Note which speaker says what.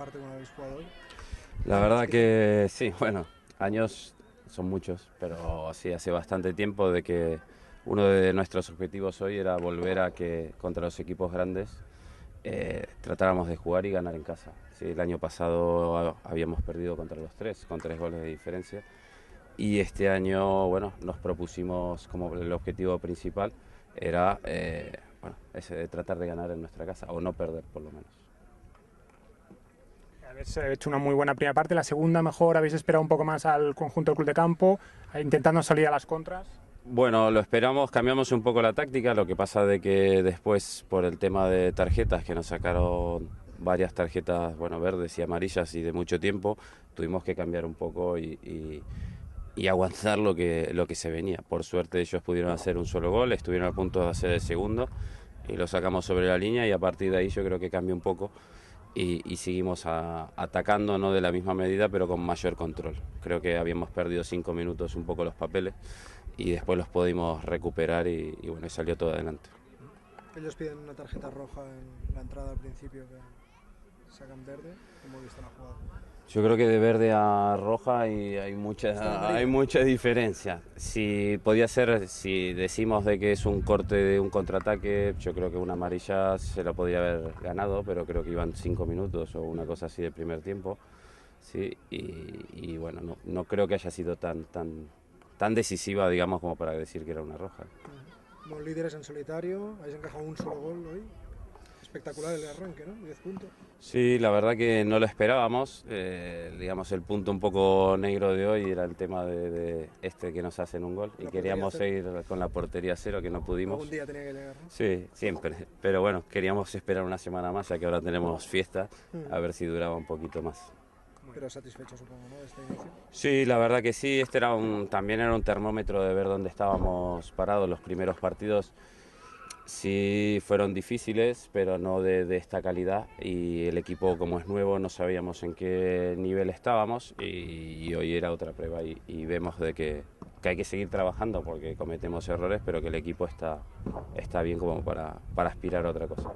Speaker 1: parte cuando habéis jugado hoy.
Speaker 2: La verdad que sí, bueno, años son muchos, pero sí, hace bastante tiempo de que uno de nuestros objetivos hoy era volver a que contra los equipos grandes tratáramos de jugar y ganar en casa. Sí, el año pasado habíamos perdido contra los tres, con 3 goles de diferencia, y este año, bueno, nos propusimos como el objetivo principal era, bueno, ese de tratar de ganar en nuestra casa, o no perder por lo menos.
Speaker 1: Habéis hecho una muy buena primera parte, la segunda mejor, habéis esperado un poco más al conjunto del club de campo, intentando salir a las contras.
Speaker 2: Bueno, lo esperamos, cambiamos un poco la táctica, lo que pasa de que después por el tema de tarjetas, que nos sacaron varias tarjetas, bueno, verdes y amarillas y de mucho tiempo, tuvimos que cambiar un poco y aguantar lo que se venía. Por suerte ellos pudieron hacer un solo gol, estuvieron a punto de hacer el segundo y lo sacamos sobre la línea y a partir de ahí yo creo que cambia un poco y seguimos atacando, no de la misma medida, pero con mayor control. Creo que habíamos perdido 5 minutos un poco los papeles y después los pudimos recuperar y bueno, y salió todo adelante.
Speaker 1: Ellos piden una tarjeta roja en la entrada al principio, que sacan verde. ¿Cómo viste la jugada?
Speaker 2: Yo creo que de verde a roja hay mucha diferencia. Si podía ser, si decimos de que es un corte de un contraataque, yo creo que una amarilla se lo podría haber ganado, pero creo que iban 5 minutos o una cosa así de primer tiempo. Sí, y bueno, no creo que haya sido tan decisiva, digamos, como para decir que era una roja.
Speaker 1: Los líderes en solitario, habéis encajado un solo gol hoy. Espectacular el arranque, ¿no? 10 puntos.
Speaker 2: Sí, la verdad que no lo esperábamos. Digamos, el punto un poco negro de hoy era el tema de que nos hacen un gol y
Speaker 1: La
Speaker 2: queríamos
Speaker 1: portería
Speaker 2: seguir con la portería cero, que no pudimos.
Speaker 1: Algún día tenía que llegar, ¿no?
Speaker 2: Sí, siempre. Pero bueno, queríamos esperar una semana más, ya que ahora tenemos fiesta, a ver si duraba un poquito más.
Speaker 1: Pero satisfecho, supongo, ¿no? De este inicio.
Speaker 2: Sí, la verdad que sí. Este también era un termómetro de ver dónde estábamos parados los primeros partidos. Sí, fueron difíciles, pero no de esta calidad. Y el equipo, como es nuevo, no sabíamos en qué nivel estábamos. Y hoy era otra prueba. Y vemos de que hay que seguir trabajando porque cometemos errores, pero que el equipo está bien como para aspirar a otra cosa.